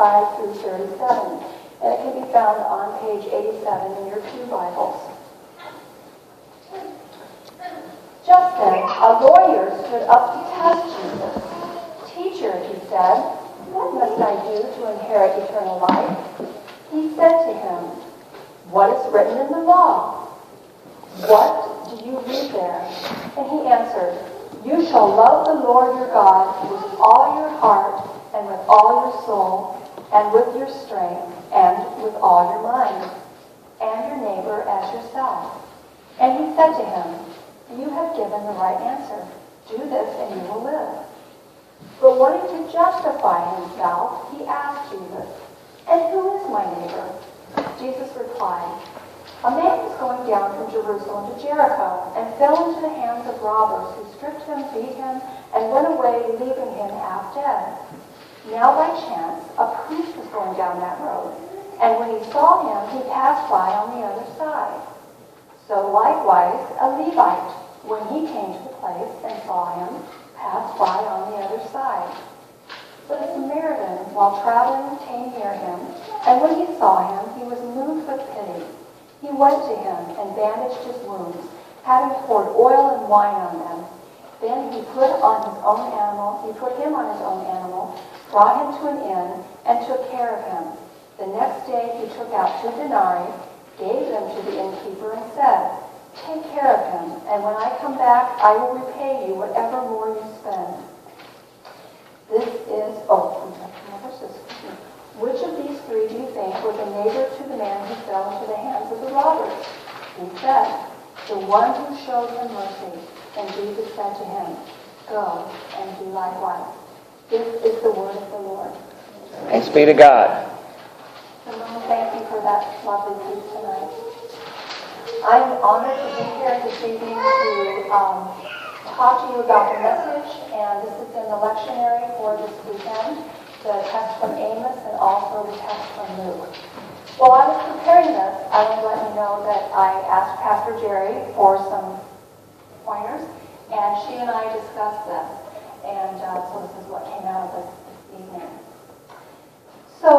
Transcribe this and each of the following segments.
35 through 37. And it can be found on page 87 in your pew Bibles. Just then, a lawyer stood up to test Jesus. "Teacher," he said, "what must I do to inherit eternal life?" He said to him, "What is written in the law? What do you read there?" And he answered, "You shall love the Lord your God with all your heart and with all your soul and with your strength and with all your mind, and your neighbor as yourself." And he said to him, "You have given the right answer. Do this and you will live." But wanting to justify himself, he asked Jesus, "And who is my neighbor?" Jesus replied, "A man was going down from Jerusalem to Jericho and fell into the hands of robbers who stripped him, beat him, and went away, leaving him half dead. Now by chance, a priest was going down that road, and when he saw him, he passed by on the other side. So likewise, a Levite, when he came to the place and saw him, passed by on the other side. But a Samaritan, while traveling, came near him, and when he saw him, he was moved with pity. He went to him and bandaged his wounds, having poured oil and wine on them. Then he put him on his own animal, brought him to an inn, and took care of him. The next day he took out 2 denarii, gave them to the innkeeper, and said, "Take care of him, and when I come back, I will repay you whatever more you spend." Which of these 3 do you think was a neighbor to the man who fell into the hands of the robbers? He said, "The one who showed him mercy." And Jesus said to him, "Go and do likewise." This is the word of the Lord. Thanks be to God. Thank you for that lovely piece tonight. I'm honored to be here this evening to talk to you about the message, and this is in the lectionary for this weekend, the text from Amos and also the text from Luke. While I was preparing this, I want to let you know that I asked Pastor Jerry for some pointers, and she and I discussed this, and so this is what came out of this evening. So,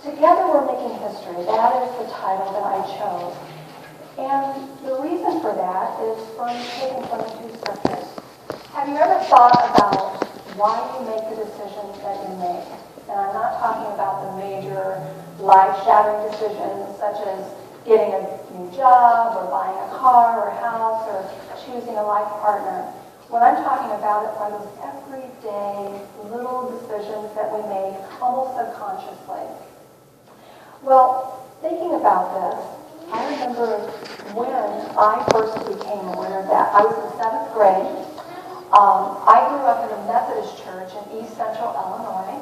Together We're Making History, that is the title that I chose. And the reason for that is taken from the 2 scriptures. Have you ever thought about why you make the decisions that you make? And I'm not talking about the major life-shattering decisions such as getting a new job or buying a car or house or choosing a life partner. What I'm talking about are those everyday little decisions that we make almost subconsciously. Well, thinking about this, I remember when I first became aware of that. I was in 7th grade. I grew up in a Methodist church in East Central Illinois,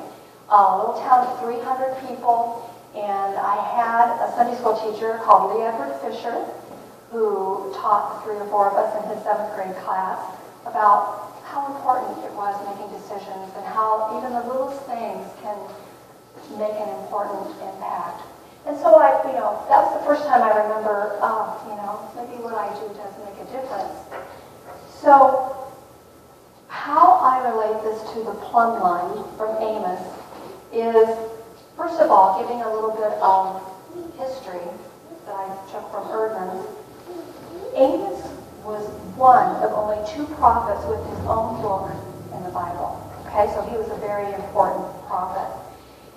a little town of 300 people, and I had a Sunday school teacher called Lee Edward Fisher who taught 3 or 4 of us in his 7th grade class about how important it was making decisions and how even the littlest things can make an important impact. And so that was the first time I remember, maybe what I do does make a difference. So how I relate this to the plumb line from Amos is, first of all, giving a little bit of history that I took from Erdman's. Amos was one of only 2 prophets with his own book in the Bible. Okay, so he was a very important prophet.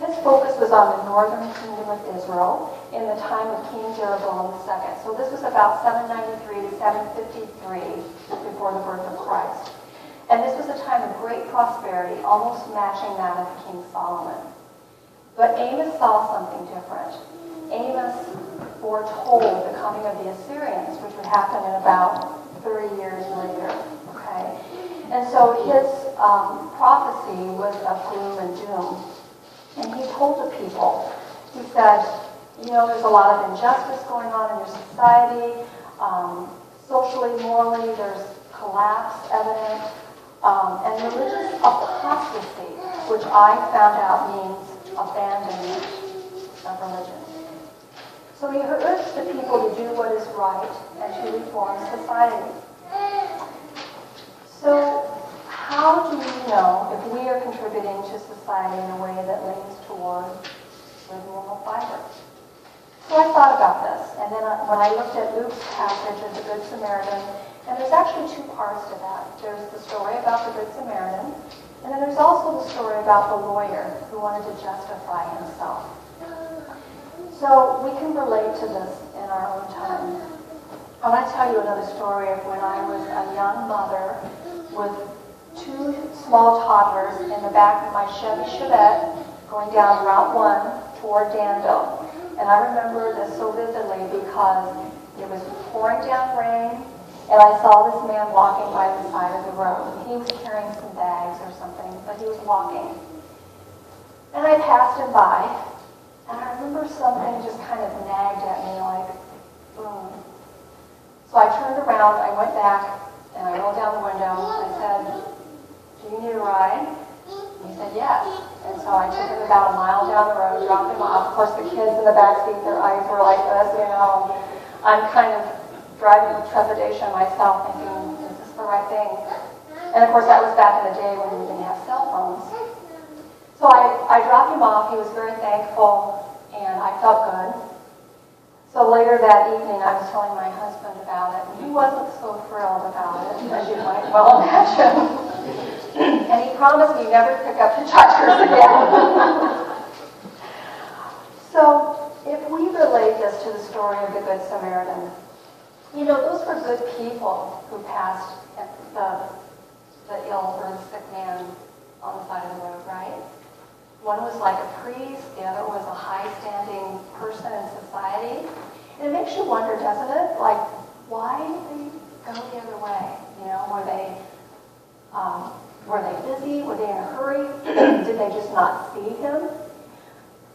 His focus was on the northern kingdom of Israel in the time of King Jeroboam II. So this was about 793 to 753 before the birth of Christ. And this was a time of great prosperity, almost matching that of King Solomon. But Amos saw something different. Amos foretold the coming of the Assyrians, which would happen in about 30 years later. Okay, and so his prophecy was of gloom and doom. And he told the people, he said, there's a lot of injustice going on in your society. Socially, morally, there's collapse evident. And religious apostasy, which I found out means abandonment of religion. So he urged the people to do what is right and to reform society. So how do we know if we are contributing to society in a way that leans toward about this. And then when I looked at Luke's passage of the Good Samaritan, and there's actually two parts to that. There's the story about the Good Samaritan, and then there's also the story about the lawyer who wanted to justify himself. So we can relate to this in our own time. I want to tell you another story of when I was a young mother with two small toddlers in the back of my Chevy Chevette going down Route 1 toward Danville. And I remember this so vividly because it was pouring down rain, and I saw this man walking by the side of the road. He was carrying some bags or something, but he was walking. And I passed him by, and I remember something just kind of nagged at me like, boom. So I turned around, I went back, and I rolled down the window. I said, "Do you need a ride?" And he said, "Yes." And so I took him about a mile down the road, dropped him off. Of course, the kids in the back seat, their eyes were like this, you know. I'm kind of driving with trepidation myself, thinking, is this the right thing? And of course, that was back in the day when we didn't have cell phones. So I dropped him off. He was very thankful, and I felt good. So later that evening, I was telling my husband about it, and he wasn't so thrilled about it, as you might well imagine. And he promised me never to pick up hitchhikers again. So if we relate this to the story of the Good Samaritan, you know, those were good people who passed the ill or the sick man on the side of the road, right? One was like a priest, the other was a high-standing person in society. And it makes you wonder, doesn't it? Like, why did they go the other way? You know, were they busy? Were they in a hurry? Did they just not see him?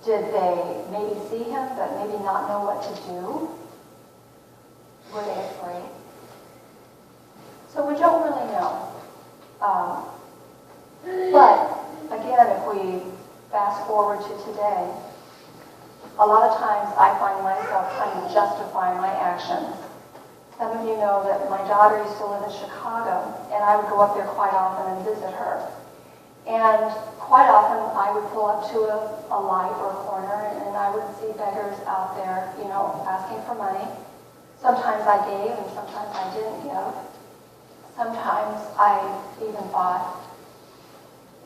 Did they maybe see him but maybe not know what to do? Were they afraid? So we don't really know. But again, if we fast forward to today, a lot of times I find myself trying to justify my actions. Some of you know that my daughter used to live in Chicago, and I would go up there quite often and visit her. And quite often I would pull up to a light or a corner, and I would see beggars out there, you know, asking for money. Sometimes I gave, and sometimes I didn't give. Sometimes I even thought,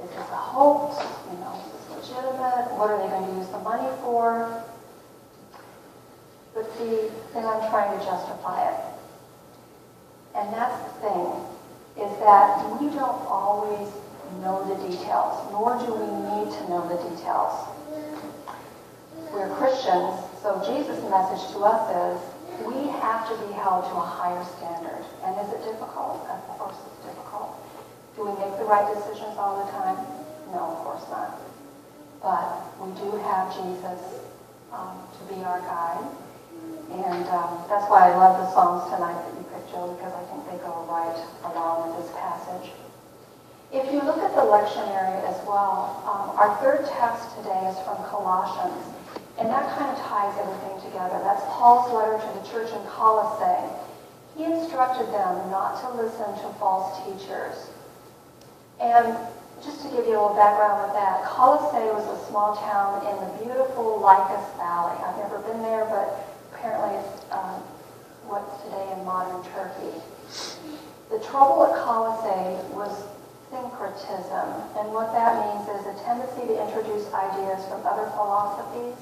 is this a hoax? You know, is this legitimate? What are they going to use the money for? But see, then I'm trying to justify it. And that's the thing, is that we don't always know the details, nor do we need to know the details. We're Christians, so Jesus' message to us is, we have to be held to a higher standard. And is it difficult? Of course it's difficult. Do we make the right decisions all the time? No, of course not. But we do have Jesus to be our guide. And that's why I love the Psalms tonight that you picked, Joe, because I think they go right along with this passage. If you look at the lectionary as well, our third text today is from Colossians. And that kind of ties everything together. That's Paul's letter to the church in Colossae. He instructed them not to listen to false teachers. And just to give you a little background with that, Colossae was a small town in the beautiful Lycus Valley. I've never been there, but apparently it's what's today in modern Turkey. The trouble at Colossae was syncretism. And what that means is a tendency to introduce ideas from other philosophies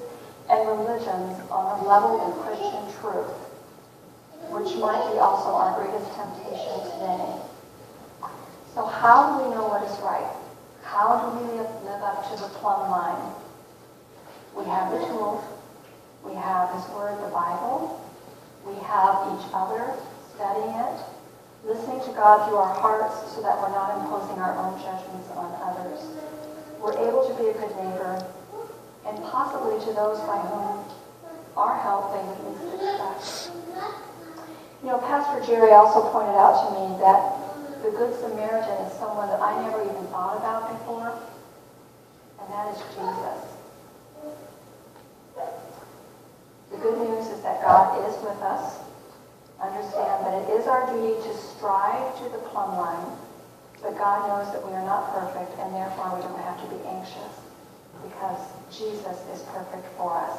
and religions on a level of Christian truth, which might be also our greatest temptation today. So how do we know what is right? How do we live up to the plumb line? We have the tools. We have His Word, the Bible. We have each other studying it, listening to God through our hearts so that we're not imposing our own judgments on others. We're able to be a good neighbor, and possibly to those by whom our help they would least expect. You know, Pastor Jerry also pointed out to me that the Good Samaritan is someone that I never even thought about before, and that is Jesus. The good news is that God is with us. Understand that it is our duty to strive to the plumb line, but God knows that we are not perfect, and therefore we don't have to be anxious, because Jesus is perfect for us.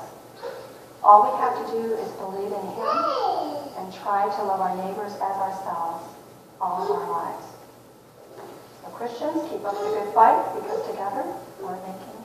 All we have to do is believe in him and try to love our neighbors as ourselves all of our lives. So Christians, keep up the good fight, because together we're making